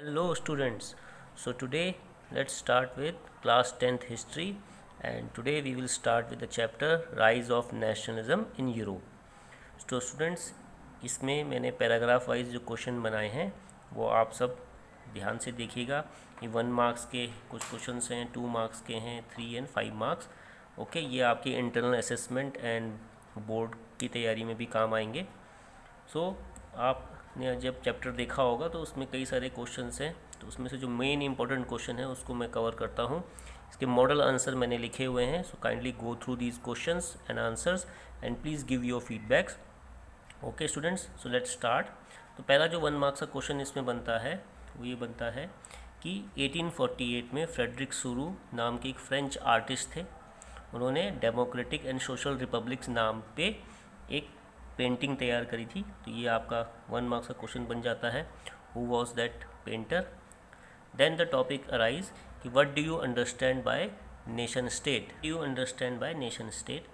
Hello students. So today let's start with class 10th history, and today we will start with the chapter Rise of Nationalism in Europe. तो students, इसमें मैंने paragraph wise जो question बनाए हैं वो आप सब ध्यान से देखिएगा। ये 1 मार्क्स के कुछ क्वेश्चंस हैं, 2 मार्क्स के हैं, 3 एंड 5 मार्क्स। ओके, ये आपके इंटरनल असेसमेंट एंड बोर्ड की तैयारी में भी काम आएंगे। सो आपने जब चैप्टर देखा होगा तो उसमें कई सारे क्वेश्चंस हैं, तो उसमें से जो मेन इंपॉर्टेंट क्वेश्चन है उसको मैं कवर करता हूँ। इसके मॉडल आंसर मैंने लिखे हुए हैं, so kindly go through these questions and answers and please give your feedbacks. Okay students, so let's start. तो पहला जो 1 मार्क्स का क्वेश्चन इसमें बनता है वो ये बनता है कि 1848 में फ्रेडरिक सुरू नाम के एक फ्रेंच आर्टिस्ट थे। उन्होंने डेमोक्रेटिक एंड सोशल रिपब्लिक्स नाम पे एक पेंटिंग तैयार करी थी। तो ये आपका 1 मार्क्स का क्वेश्चन बन जाता है, who was that painter. Then the topic arise कि what do you understand by nation state. Do you understand by nation state.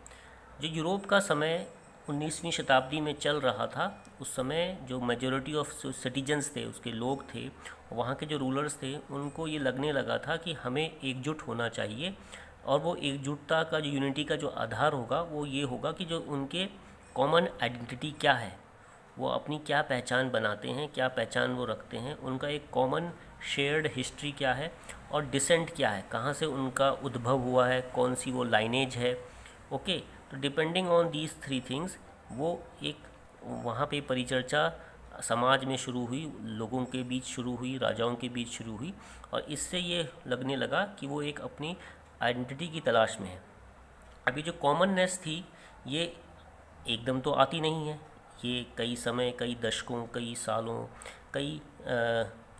जो यूरोप का समय 19वीं शताब्दी में चल रहा था, उस समय जो मेजॉरिटी ऑफ सिटीजन्स थे, उसके लोग थे, वहाँ के जो रूलर्स थे, उनको ये लगने लगा था कि हमें एकजुट होना चाहिए। और वो एकजुटता का जो यूनिटी का जो आधार होगा वो ये होगा कि जो उनके कॉमन आइडेंटिटी क्या है, वो अपनी क्या पहचान बनाते हैं, क्या पहचान वो रखते हैं, उनका एक कॉमन शेयर्ड हिस्ट्री क्या है और डिसेंट क्या है, कहाँ से उनका उद्भव हुआ है, कौन सी वो लाइनेज है। ओके, तो डिपेंडिंग ऑन दीज 3 थिंग्स वो एक वहाँ पे परिचर्चा समाज में शुरू हुई, लोगों के बीच शुरू हुई, राजाओं के बीच शुरू हुई, और इससे ये लगने लगा कि वो एक अपनी आइडेंटिटी की तलाश में है। अभी जो कॉमननेस थी ये एकदम तो आती नहीं है, ये कई समय, कई दशकों, कई सालों, कई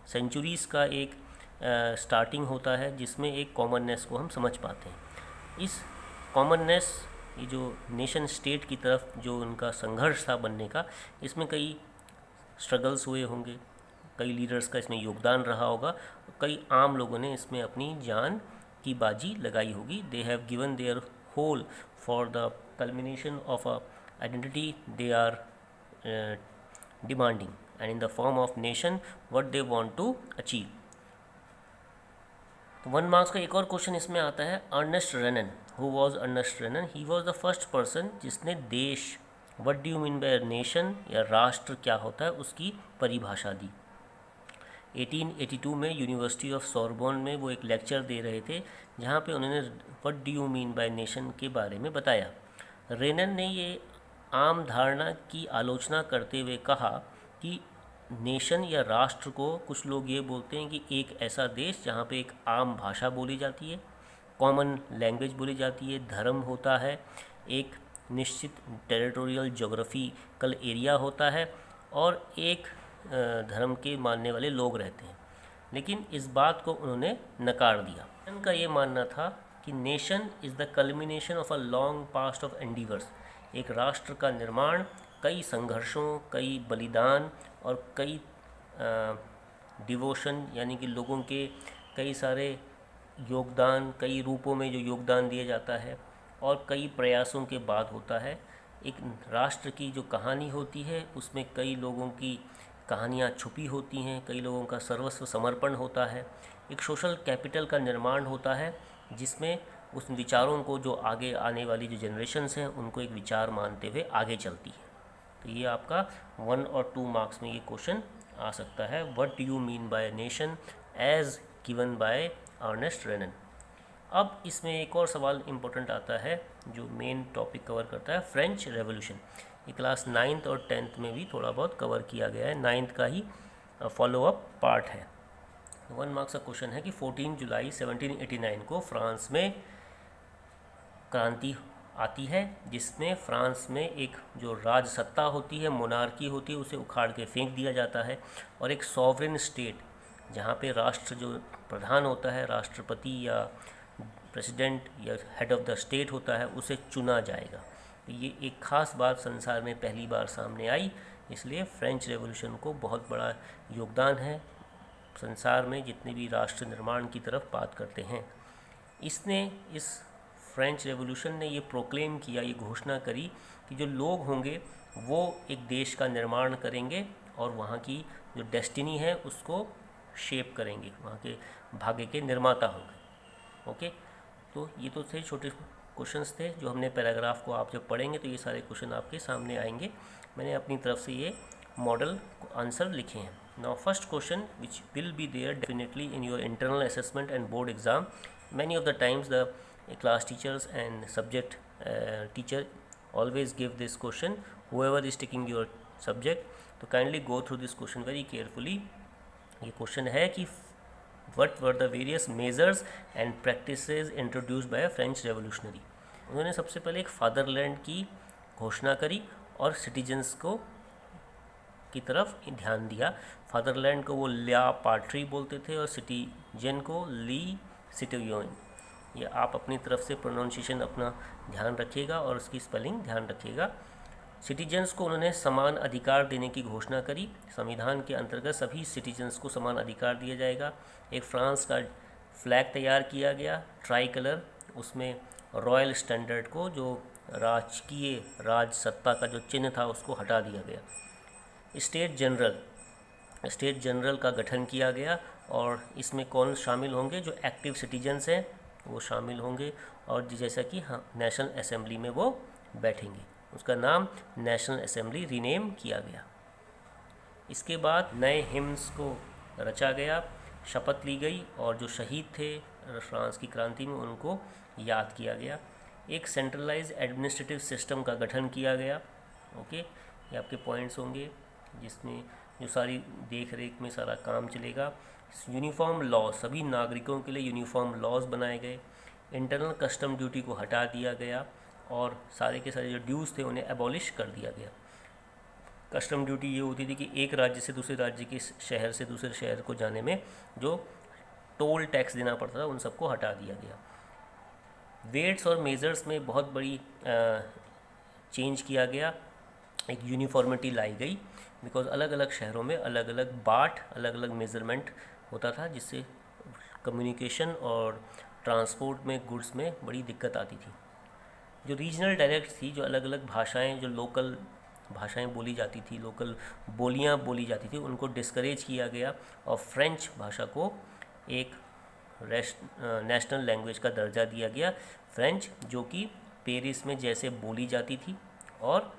सेंचुरीज़ का एक स्टार्टिंग होता है जिसमें एक कॉमननेस को हम समझ पाते हैं। इस कॉमननेस, ये जो नेशन स्टेट की तरफ जो उनका संघर्ष था बनने का, इसमें कई स्ट्रगल्स हुए होंगे, कई लीडर्स का इसमें योगदान रहा होगा, कई आम लोगों ने इसमें अपनी जान की बाजी लगाई होगी। They have given their whole for the culmination of a identity they are demanding, and in the form of nation what they want to achieve. तो 1 मार्क्स का एक और क्वेश्चन इसमें आता है, Ernest Renan. Who was Ernest Renan? He was the first person जिसने देश, what do you mean by nation या राष्ट्र क्या होता है, उसकी परिभाषा दी। 1882 में यूनिवर्सिटी ऑफ सोरबोन में वो एक लेक्चर दे रहे थे जहाँ पे उन्होंने what do you mean by nation के बारे में बताया। रेनन ने ये आम धारणा की आलोचना करते हुए कहा कि नेशन या राष्ट्र को कुछ लोग ये बोलते हैं कि एक ऐसा देश जहाँ पे एक आम भाषा बोली जाती है, कॉमन लैंग्वेज बोली जाती है, धर्म होता है, एक निश्चित टेरिटोरियल जोग्राफिकल एरिया होता है और एक धर्म के मानने वाले लोग रहते हैं। लेकिन इस बात को उन्होंने नकार दिया। उनका ये मानना था कि nation is the culmination of a long past of endeavours. एक राष्ट्र का निर्माण कई संघर्षों, कई बलिदान और कई डिवोशन, यानी कि लोगों के कई सारे योगदान, कई रूपों में जो योगदान दिया जाता है और कई प्रयासों के बाद होता है। एक राष्ट्र की जो कहानी होती है उसमें कई लोगों की कहानियाँ छुपी होती हैं, कई लोगों का सर्वस्व समर्पण होता है। एक सोशल कैपिटल का निर्माण होता है जिसमें उस विचारों को जो आगे आने वाली जो जनरेशन्स हैं उनको एक विचार मानते हुए आगे चलती है। तो ये आपका 1 और 2 मार्क्स में ये क्वेश्चन आ सकता है, what do you mean by nation as given by Ernest Renan. अब इसमें एक और सवाल इम्पोर्टेंट आता है जो मेन टॉपिक कवर करता है, फ्रेंच रेवोल्यूशन। ये क्लास 9th और 10th में भी थोड़ा बहुत कवर किया गया है, 9th का ही फॉलोअप पार्ट है। 1 मार्क्स का क्वेश्चन है कि 14 जुलाई 1789 को फ्रांस में क्रांति आती है जिसमें फ्रांस में एक जो राजसत्ता होती है, मोनार्की होती है, उसे उखाड़ के फेंक दिया जाता है और एक सॉवरेन स्टेट जहाँ पे राष्ट्र जो प्रधान होता है, राष्ट्रपति या प्रेसिडेंट या हेड ऑफ द स्टेट होता है, उसे चुना जाएगा। तो ये एक ख़ास बात संसार में पहली बार सामने आई, इसलिए फ्रेंच रेवोल्यूशन को बहुत बड़ा योगदान है संसार में जितने भी राष्ट्र निर्माण की तरफ बात करते हैं। इस फ्रेंच रेवोल्यूशन ने ये प्रोक्लेम किया, ये घोषणा करी कि जो लोग होंगे वो एक देश का निर्माण करेंगे और वहाँ की जो डेस्टिनी है उसको शेप करेंगे, वहाँ के भाग्य के निर्माता होंगे। ओके, तो ये तो थे छोटे क्वेश्चंस थे जो हमने पैराग्राफ को आप जब पढ़ेंगे तो ये सारे क्वेश्चन आपके सामने आएंगे। मैंने अपनी तरफ से ये मॉडल आंसर लिखे हैं। Now first question which will be there definitely in your internal assessment and board exam, many of the times the class teachers and subject teacher always give this question, whoever is taking your subject, तो kindly go through this question very carefully। ये question है कि what were the various measures and practices introduced by a French revolutionary। उन्होंने सबसे पहले एक fatherland की घोषणा करी और सिटीजन्स को की तरफ ध्यान दिया। फादरलैंड को वो ल्या पाट्री बोलते थे और सिटीजन को ली सिटिजन। ये आप अपनी तरफ से प्रोनाउंसिएशन अपना ध्यान रखिएगा और उसकी स्पेलिंग ध्यान रखिएगा। सिटीजन्स को उन्होंने समान अधिकार देने की घोषणा करी। संविधान के अंतर्गत सभी सिटीजन्स को समान अधिकार दिया जाएगा। एक फ्रांस का फ्लैग तैयार किया गया, ट्राई कलर, उसमें रॉयल स्टैंडर्ड को जो राजकीय राज सत्ता का जो चिन्ह था उसको हटा दिया गया। स्टेट जनरल का गठन किया गया और इसमें कौन शामिल होंगे, जो एक्टिव सिटीजन्स हैं वो शामिल होंगे और जैसा कि हाँ नेशनल असेंबली में वो बैठेंगे। उसका नाम नेशनल असेंबली रीनेम किया गया। इसके बाद नए हिम्स को रचा गया, शपथ ली गई और जो शहीद थे फ्रांस की क्रांति में उनको याद किया गया। एक सेंट्रलाइज एडमिनिस्ट्रेटिव सिस्टम का गठन किया गया। ओके, ये आपके पॉइंट्स होंगे जिसमें जो सारी देख रेख में सारा काम चलेगा। यूनिफॉर्म लॉ, सभी नागरिकों के लिए यूनिफॉर्म लॉज बनाए गए। इंटरनल कस्टम ड्यूटी को हटा दिया गया और सारे के सारे जो ड्यूज़ थे उन्हें एबॉलिश कर दिया गया। कस्टम ड्यूटी ये होती थी कि एक राज्य से दूसरे राज्य के शहर से दूसरे शहर को जाने में जो टोल टैक्स देना पड़ता था उन सबको हटा दिया गया। वेट्स और मेजर्स में बहुत बड़ी चेंज किया गया, एक यूनिफॉर्मिटी लाई गई, बिकॉज अलग अलग शहरों में अलग अलग बाट, अलग अलग मेज़रमेंट होता था जिससे कम्युनिकेशन और ट्रांसपोर्ट में गुड्स में बड़ी दिक्कत आती थी। जो रीजनल डायलेक्ट थी, जो अलग अलग भाषाएं, जो लोकल भाषाएं बोली जाती थी, लोकल बोलियां बोली जाती थी, उनको डिस्करेज किया गया और फ्रेंच भाषा को एक नेशनल लैंग्वेज का दर्जा दिया गया। फ्रेंच जो कि पेरिस में जैसे बोली जाती थी और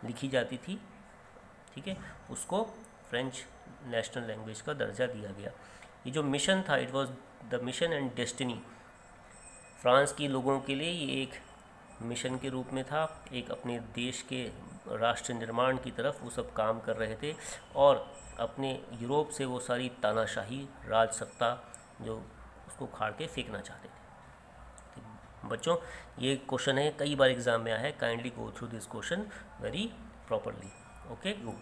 लिखी जाती थी, ठीक है, उसको फ्रेंच नेशनल लैंग्वेज का दर्जा दिया गया। ये जो मिशन था, it was the mission and destiny, France के लोगों के लिए ये एक मिशन के रूप में था। एक अपने देश के राष्ट्र निर्माण की तरफ वो सब काम कर रहे थे और अपने यूरोप से वो सारी तानाशाही राज सत्ता जो उसको उखाड़ के फेंकना चाहते थे। बच्चों, ये क्वेश्चन है, कई बार एग्जाम में आया है, kindly go through this question very properly. Okay, go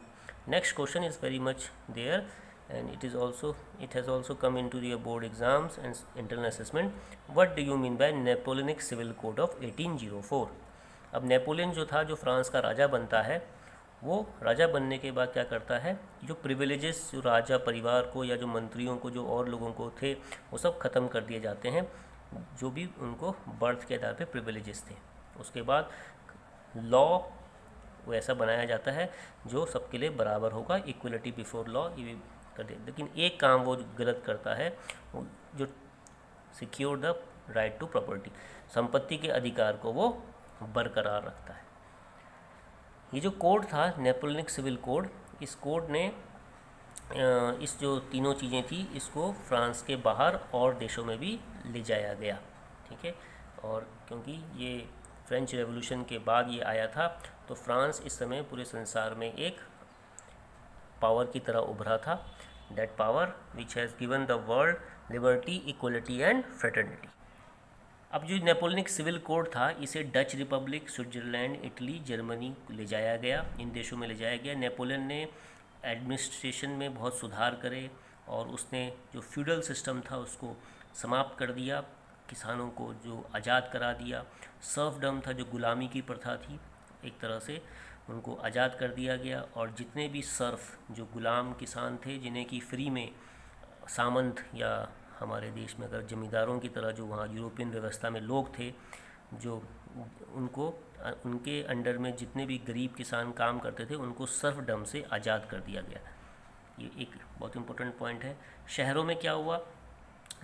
next question is very much there and it has also come into your board exams and internal assessment. What do you mean by Napoleonic Civil Code of 1804? अब Napoleon जो था, जो France का राजा बनता है, वो राजा बनने के बाद क्या करता है, जो प्रिविलेजेस जो राजा परिवार को या जो मंत्रियों को, जो और लोगों को थे, वो सब ख़त्म कर दिए जाते हैं, जो भी उनको बर्थ के आधार पे प्रिविलेजेस थे। उसके बाद लॉ वो ऐसा बनाया जाता है जो सबके लिए बराबर होगा, इक्वलिटी बिफोर लॉ ये कर दे। लेकिन एक काम वो गलत करता है, जो secure the right to property, संपत्ति के अधिकार को वो बरकरार रखता है। ये जो कोड था नेपोलियनिक सिविल कोड, इस कोड ने इस जो तीनों चीज़ें थी इसको फ्रांस के बाहर और देशों में भी ले जाया गया, ठीक है। और क्योंकि ये फ्रेंच रेवोल्यूशन के बाद ये आया था, तो फ्रांस इस समय पूरे संसार में एक पावर की तरह उभरा था, that power which has given the world liberty, equality and fraternity. अब जो नेपोलियनिक सिविल कोड था, इसे Dutch Republic, Switzerland, Italy, Germany ले जाया गया, इन देशों में ले जाया गया। नेपोलियन ने एडमिनिस्ट्रेशन में बहुत सुधार करे और उसने जो फ्यूडल सिस्टम था उसको समाप्त कर दिया, किसानों को जो आज़ाद करा दिया। सर्फडम था, जो गुलामी की प्रथा थी, एक तरह से उनको आज़ाद कर दिया गया और जितने भी सर्फ जो गुलाम किसान थे, जिन्हें कि फ्री में सामंत या हमारे देश में अगर ज़मींदारों की तरह जो वहाँ यूरोपियन व्यवस्था में लोग थे, जो उनको उनके अंडर में जितने भी गरीब किसान काम करते थे उनको सर्फडम से आज़ाद कर दिया गया। ये एक बहुत इम्पोर्टेंट पॉइंट है। शहरों में क्या हुआ,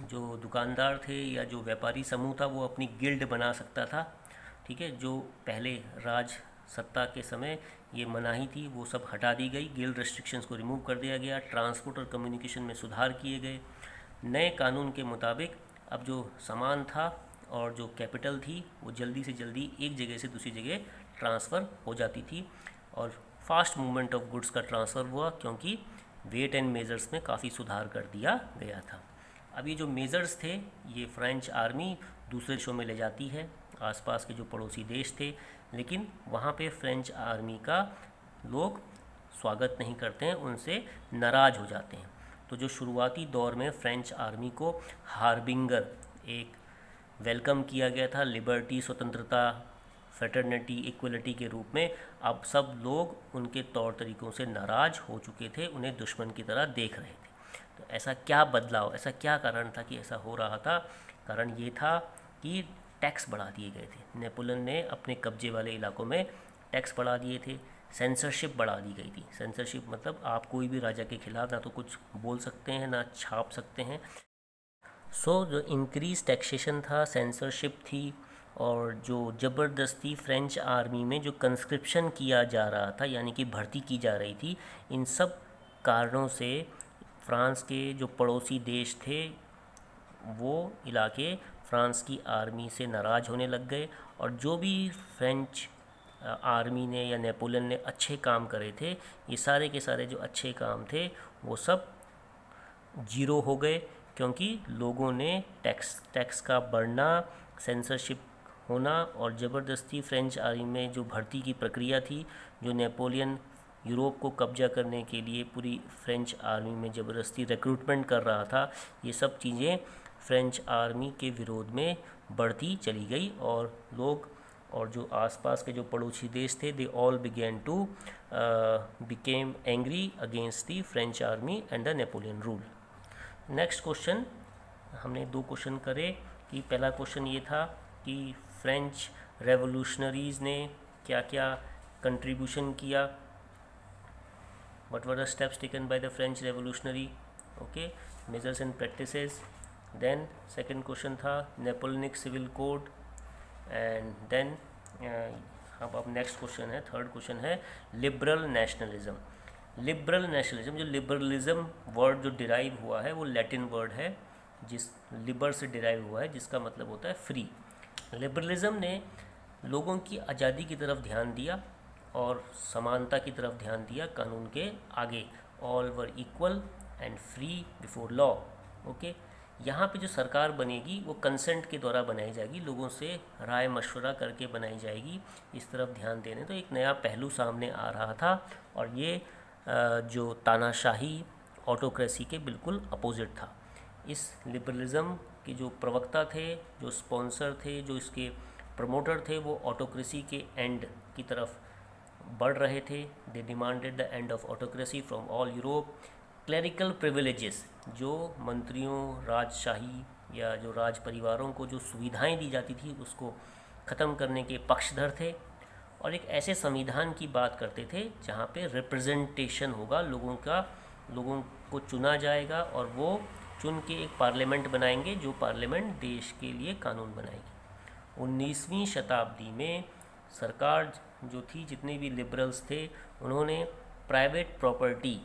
जो दुकानदार थे या जो व्यापारी समूह था वो अपनी गिल्ड बना सकता था, ठीक है। जो पहले राज सत्ता के समय ये मनाही थी वो सब हटा दी गई, गिल्ड रेस्ट्रिक्शंस को रिमूव कर दिया गया, ट्रांसपोर्ट और कम्युनिकेशन में सुधार किए गए। नए कानून के मुताबिक अब जो सामान था और जो कैपिटल थी वो जल्दी से जल्दी एक जगह से दूसरी जगह ट्रांसफ़र हो जाती थी, और फास्ट मूवमेंट ऑफ गुड्स का ट्रांसफ़र हुआ क्योंकि वेट एंड मेजर्स में काफ़ी सुधार कर दिया गया था। अब ये जो मेजर्स थे ये फ्रेंच आर्मी दूसरे देशों में ले जाती है, आसपास के जो पड़ोसी देश थे, लेकिन वहाँ पे फ्रेंच आर्मी का लोग स्वागत नहीं करते हैं, उनसे नाराज़ हो जाते हैं। तो जो शुरुआती दौर में फ्रेंच आर्मी को हार्बिंगर एक वेलकम किया गया था, लिबर्टी, स्वतंत्रता, फ्रेटर्निटी, इक्वलिटी के रूप में, अब सब लोग उनके तौर तरीक़ों से नाराज़ हो चुके थे, उन्हें दुश्मन की तरह देख रहे थे। तो ऐसा क्या बदलाव, ऐसा क्या कारण था कि ऐसा हो रहा था? कारण ये था कि टैक्स बढ़ा दिए गए थे। नेपोलियन ने अपने कब्जे वाले इलाकों में टैक्स बढ़ा दिए थे, सेंसरशिप बढ़ा दी गई थी। सेंसरशिप मतलब आप कोई भी राजा के खिलाफ ना तो कुछ बोल सकते हैं ना छाप सकते हैं। जो इंक्रीज टैक्सेशन था, सेंसरशिप थी, और जो ज़बरदस्ती फ्रेंच आर्मी में जो कंस्क्रिप्शन किया जा रहा था यानी कि भर्ती की जा रही थी, इन सब कारणों से फ्रांस के जो पड़ोसी देश थे वो इलाके फ्रांस की आर्मी से नाराज़ होने लग गए, और जो भी फ्रेंच आर्मी ने या नेपोलियन ने अच्छे काम करे थे, ये सारे के सारे जो अच्छे काम थे वो सब जीरो हो गए, क्योंकि लोगों ने टैक्स का बढ़ना, सेंसरशिप होना और ज़बरदस्ती फ्रेंच आर्मी में जो भर्ती की प्रक्रिया थी, जो नेपोलियन यूरोप को कब्जा करने के लिए पूरी फ्रेंच आर्मी में ज़बरदस्ती रिक्रूटमेंट कर रहा था, ये सब चीज़ें फ्रेंच आर्मी के विरोध में बढ़ती चली गई, और लोग और जो आसपास के जो पड़ोसी देश थे, they all began to became angry against the French army and the Napoleon rule. Next question, हमने 2 क्वेश्चन करे कि पहला क्वेश्चन ये था कि फ्रेंच रेवोल्यूशनरीज़ ने क्या क्या कंट्रीब्यूशन किया, what were the steps taken by the French revolutionary, okay, measures and practices. Then second question था Napoleonic civil code, and then अब नेक्स्ट क्वेश्चन है, थर्ड क्वेश्चन है लिबरल नेशनलिज्म। लिबरल नेशनलिज्म, जो liberalism word जो derive हुआ है वो Latin word है, जिस लिबर से डिराइव हुआ है, जिसका मतलब होता है फ्री। लिबरलिज्म ने लोगों की आज़ादी की तरफ ध्यान दिया और समानता की तरफ ध्यान दिया कानून के आगे, all were equal and free before law, okay. यहाँ पे जो सरकार बनेगी वो कंसेंट के द्वारा बनाई जाएगी, लोगों से राय मशवरा करके बनाई जाएगी, इस तरफ ध्यान देने। तो एक नया पहलू सामने आ रहा था, और ये जो तानाशाही ऑटोक्रेसी के बिल्कुल अपोजिट था। इस लिबरलिज्म के जो प्रवक्ता थे, जो स्पॉन्सर थे, जो इसके प्रमोटर थे, वो ऑटोक्रेसी के एंड की तरफ बढ़ रहे थे। They demanded the end of autocracy from all Europe. Clerical privileges, जो मंत्रियों, राजशाही या जो राज परिवारों को जो सुविधाएं दी जाती थी उसको ख़त्म करने के पक्षधर थे, और एक ऐसे संविधान की बात करते थे जहाँ पे रिप्रेजेंटेशन होगा, लोगों को चुना जाएगा, और वो चुन के एक पार्लियामेंट बनाएंगे, जो पार्लियामेंट देश के लिए कानून बनाएगी। 19वीं शताब्दी में सरकार जो थी, जितने भी लिबरल्स थे, उन्होंने प्राइवेट प्रॉपर्टी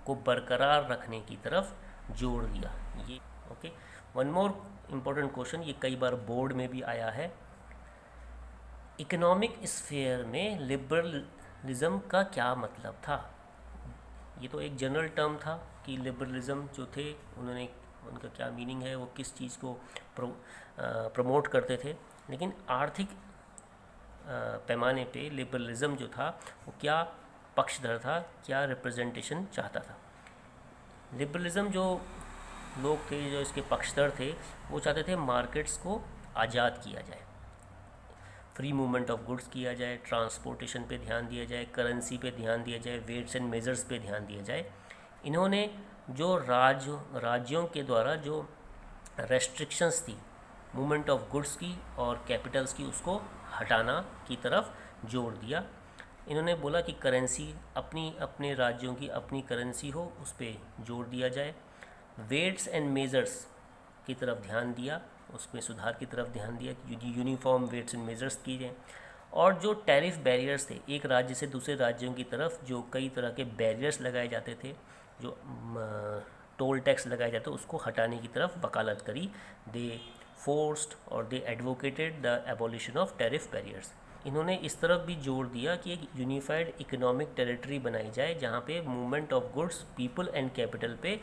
को बरकरार रखने की तरफ जोर दिया। ये okay. One more important question, ये कई बार बोर्ड में भी आया है, इकोनॉमिक स्फीयर में लिबरलिज्म का क्या मतलब था? ये तो एक जनरल टर्म था कि लिबरलिज्म जो थे उनका क्या मीनिंग है, वो किस चीज़ को प्रमोट करते थे, लेकिन आर्थिक पैमाने पे लिबरलिज्म जो था वो क्या पक्षधर था, क्या रिप्रेजेंटेशन चाहता था। लिबरलिज्म जो लोग थे, जो इसके पक्षधर थे, वो चाहते थे मार्केट्स को आज़ाद किया जाए, फ्री मूवमेंट ऑफ गुड्स किया जाए, ट्रांसपोर्टेशन पे ध्यान दिया जाए, करेंसी पे ध्यान दिया जाए, वेट्स एंड मेजर्स पे ध्यान दिया जाए। इन्होंने जो राज्यों के द्वारा जो रेस्ट्रिक्शंस थी मूवमेंट ऑफ गुड्स की और कैपिटल्स की, उसको हटाना की तरफ जोर दिया। इन्होंने बोला कि करेंसी अपने राज्यों की अपनी करेंसी हो, उस पर जोर दिया जाए। वेट्स एंड मेजर्स की तरफ ध्यान दिया, उसमें सुधार की तरफ ध्यान दिया कि यूनिफॉर्म वेट्स एंड मेजर्स किए जाएँ। और जो टैरिफ बैरियर्स थे, एक राज्य से दूसरे राज्यों की तरफ जो कई तरह के बैरियर्स लगाए जाते थे, जो टोल टैक्स लगाए जाते, उसको हटाने की तरफ वकालत करी। दे फोर्स्ड और they advocated the abolition of tariff barriers. इन्होंने इस तरफ भी जोर दिया कि एक यूनिफाइड इकोनॉमिक टेरिटरी बनाई जाए जहाँ पे movement of goods, people and capital पे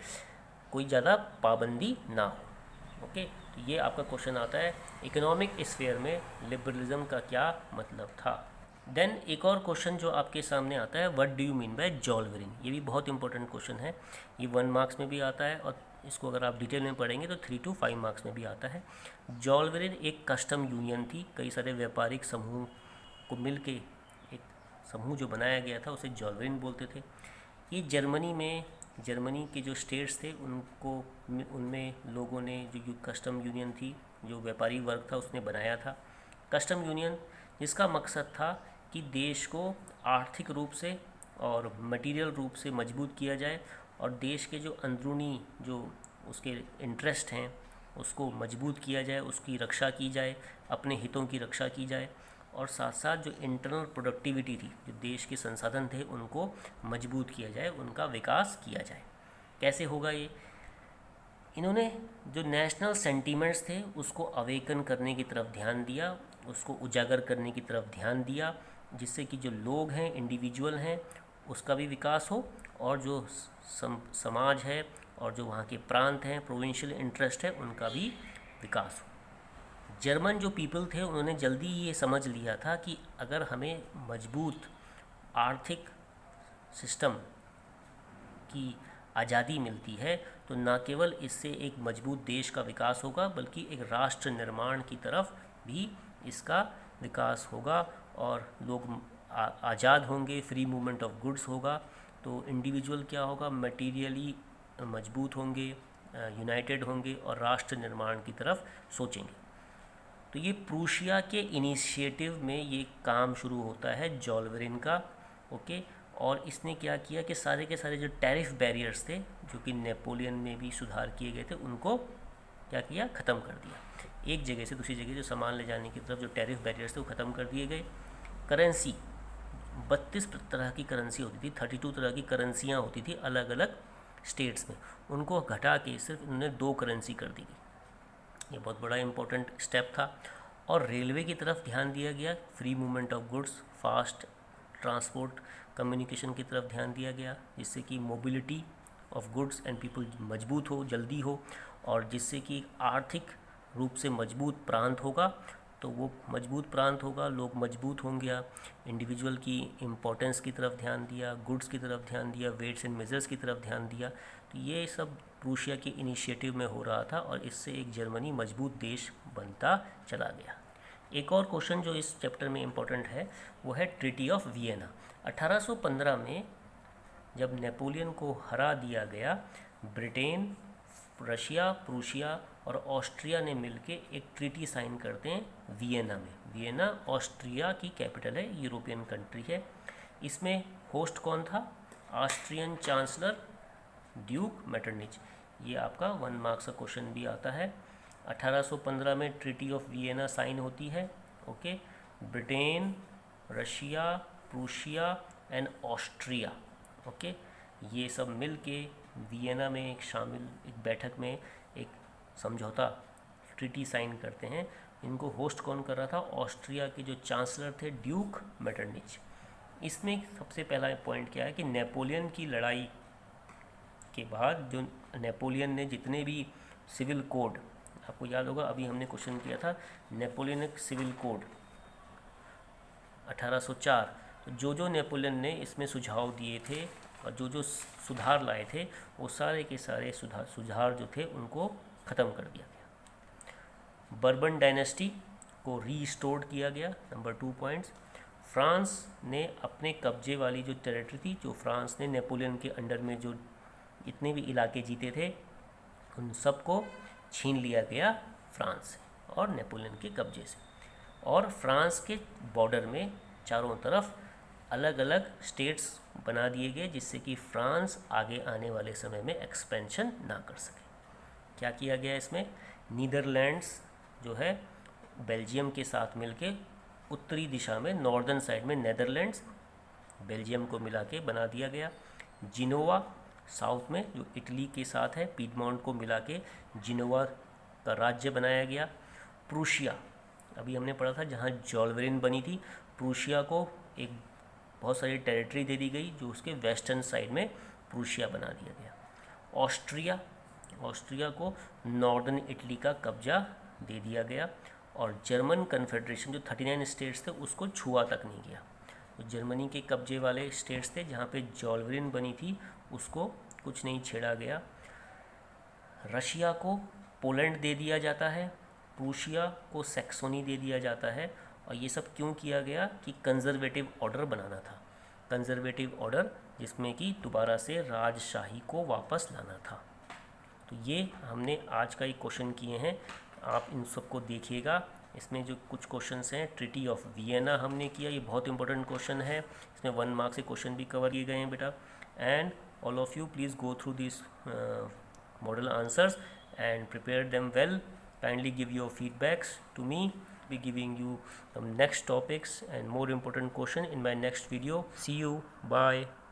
कोई ज़्यादा पाबंदी ना हो। ओके, तो ये आपका क्वेश्चन आता है, इकोनॉमिक स्फीयर में लिबरलिज्म का क्या मतलब था। देन एक और क्वेश्चन जो आपके सामने आता है, what do you mean bye जॉल्वरिन। ये भी बहुत इंपॉर्टेंट क्वेश्चन है, ये 1 मार्क्स में भी आता है और इसको अगर आप डिटेल में पढ़ेंगे तो 3 to 5 मार्क्स में भी आता है। जॉल्वरिन एक कस्टम यूनियन थी, कई सारे व्यापारिक समूह को मिल के एक समूह जो बनाया गया था उसे जॉल्वरिन बोलते थे। ये जर्मनी के जो स्टेट्स थे उनमें लोगों ने जो कस्टम यूनियन थी, जो व्यापारी वर्ग था उसने बनाया था कस्टम यूनियन, जिसका मकसद था कि देश को आर्थिक रूप से और मटेरियल रूप से मजबूत किया जाए और देश के जो अंदरूनी जो उसके इंटरेस्ट हैं उसको मजबूत किया जाए, उसकी रक्षा की जाए, अपने हितों की रक्षा की जाए, और साथ साथ जो इंटरनल प्रोडक्टिविटी थी, जो देश के संसाधन थे, उनको मजबूत किया जाए, उनका विकास किया जाए। कैसे होगा ये? इन्होंने जो नेशनल सेंटीमेंट्स थे उसको अवेकन करने की तरफ ध्यान दिया, उसको उजागर करने की तरफ ध्यान दिया, जिससे कि जो लोग हैं, इंडिविजुअल हैं, उसका भी विकास हो और जो समाज है और जो वहाँ के प्रांत हैं, प्रोविंशियल इंटरेस्ट है, उनका भी विकास हो। जर्मन जो पीपल थे उन्होंने जल्दी ये समझ लिया था कि अगर हमें मजबूत आर्थिक सिस्टम की आज़ादी मिलती है तो न केवल इससे एक मजबूत देश का विकास होगा बल्कि एक राष्ट्र निर्माण की तरफ भी इसका विकास होगा और लोग आज़ाद होंगे, फ्री मूवमेंट ऑफ गुड्स होगा, तो इंडिविजुअल क्या होगा, मटीरियली मजबूत होंगे, यूनाइटेड होंगे और राष्ट्र निर्माण की तरफ सोचेंगे। तो ये प्रूशिया के इनिशिएटिव में ये काम शुरू होता है जॉल्वरिन का। ओके, और इसने क्या किया कि सारे के सारे जो टैरिफ बैरियर्स थे, जो कि नेपोलियन में भी सुधार किए गए थे, उनको क्या किया, ख़त्म कर दिया। एक जगह से दूसरी जगह जो सामान ले जाने की तरफ जो टैरिफ बैरियर्स थे वो ख़त्म कर दिए गए। करेंसी 32 तरह की करेंसी होती थी, 32 तरह की करेंसियाँ होती थी अलग अलग स्टेट्स में, उनको घटा के सिर्फ उन्होंने 2 करेंसी कर दी गई। ये बहुत बड़ा इंपॉर्टेंट स्टेप था। और रेलवे की तरफ ध्यान दिया गया, free movement of goods, fast transport communication की तरफ ध्यान दिया गया, जिससे कि mobility of goods and people मजबूत हो, जल्दी हो, और जिससे कि आर्थिक रूप से मजबूत प्रांत होगा, तो वो मजबूत प्रांत होगा, लोग मजबूत होंगे। इंडिविजुअल की इम्पोर्टेंस की तरफ ध्यान दिया, गुड्स की तरफ ध्यान दिया, वेट्स एंड मेजर्स की तरफ ध्यान दिया। तो ये सब प्रूशिया के इनिशिएटिव में हो रहा था और इससे एक जर्मनी मजबूत देश बनता चला गया। एक और क्वेश्चन जो इस चैप्टर में इम्पोर्टेंट है वो है ट्रीटी ऑफ वियना। 1815 में जब नेपोलियन को हरा दिया गया, ब्रिटेन, रशिया, प्रूशिया और ऑस्ट्रिया ने मिलके एक ट्रीटी साइन करते हैं वियना में। वियना ऑस्ट्रिया की कैपिटल है, यूरोपियन कंट्री है। इसमें होस्ट कौन था? Austrian chancellor duke Metternich. ये आपका 1 मार्क्स का क्वेश्चन भी आता है। 1815 में ट्रीटी ऑफ वियना साइन होती है। Okay, Britain, Russia, Prussia and Austria, okay, ये सब मिल के वियना में एक बैठक में एक समझौता ट्रीटी साइन करते हैं। इनको होस्ट कौन कर रहा था? ऑस्ट्रिया के जो चांसलर थे ड्यूक मेटरनिच। इसमें सबसे पहला पॉइंट क्या है कि नेपोलियन की लड़ाई के बाद जो नेपोलियन ने जितने भी सिविल कोड, आपको याद होगा अभी हमने क्वेश्चन किया था नेपोलियनिक सिविल कोड 1804, तो जो नेपोलियन ने इसमें सुझाव दिए थे और जो सुधार लाए थे वो सारे के सारे सुधार जो थे उनको ख़त्म कर दिया गया। बर्बन डायनेस्टी को रीस्टोर्ड किया गया। नंबर 2 पॉइंट्स, फ्रांस ने अपने कब्जे वाली जो टेरिटरी थी, जो फ्रांस ने नेपोलियन के अंडर में जो इतने भी इलाके जीते थे, उन सबको छीन लिया गया फ्रांस से और नेपोलियन के कब्जे से। और फ्रांस के बॉर्डर में चारों तरफ अलग अलग स्टेट्स बना दिए गए जिससे कि फ्रांस आगे आने वाले समय में एक्सपेंशन ना कर सके। क्या किया गया इसमें, नीदरलैंड्स जो है बेल्जियम के साथ मिलके उत्तरी दिशा में नॉर्दर्न साइड में नेदरलैंड्स बेल्जियम को मिला के बना दिया गया। जिनोवा साउथ में जो इटली के साथ है, पीडमोंट को मिला के जिनोवा का राज्य बनाया गया। प्रूशिया, अभी हमने पढ़ा था जहाँ जॉल्वेरिन बनी थी, प्रूशिया को एक बहुत सारी टेरिटरी दे दी गई जो उसके वेस्टर्न साइड में प्रूशिया बना दिया गया। ऑस्ट्रिया, ऑस्ट्रिया को नॉर्दर्न इटली का कब्जा दे दिया गया। और जर्मन कन्फेडरेशन जो 39 स्टेट्स थे उसको छुआ तक नहीं गया। तो जर्मनी के कब्जे वाले स्टेट्स थे जहाँ पे जॉल्वेरिन बनी थी उसको कुछ नहीं छेड़ा गया। रशिया को पोलैंड दे दिया जाता है, प्रूशिया को सैक्सोनी दे दिया जाता है। और ये सब क्यों किया गया कि कंजर्वेटिव ऑर्डर बनाना था, कंजर्वेटिव ऑर्डर जिसमें कि दोबारा से राजशाही को वापस लाना था। तो ये हमने आज का एक क्वेश्चन किए हैं, आप इन सबको देखिएगा। इसमें जो कुछ क्वेश्चंस हैं, ट्रीटी ऑफ वियना हमने किया, ये बहुत इंपॉर्टेंट क्वेश्चन है, इसमें 1 मार्क्स के क्वेश्चन भी कवर किए गए हैं बेटा। And all of you please go through this model answers and prepare them well. Kindly give your feedbacks to me. Be giving you some next topics and more important question in my next video. See you. Bye.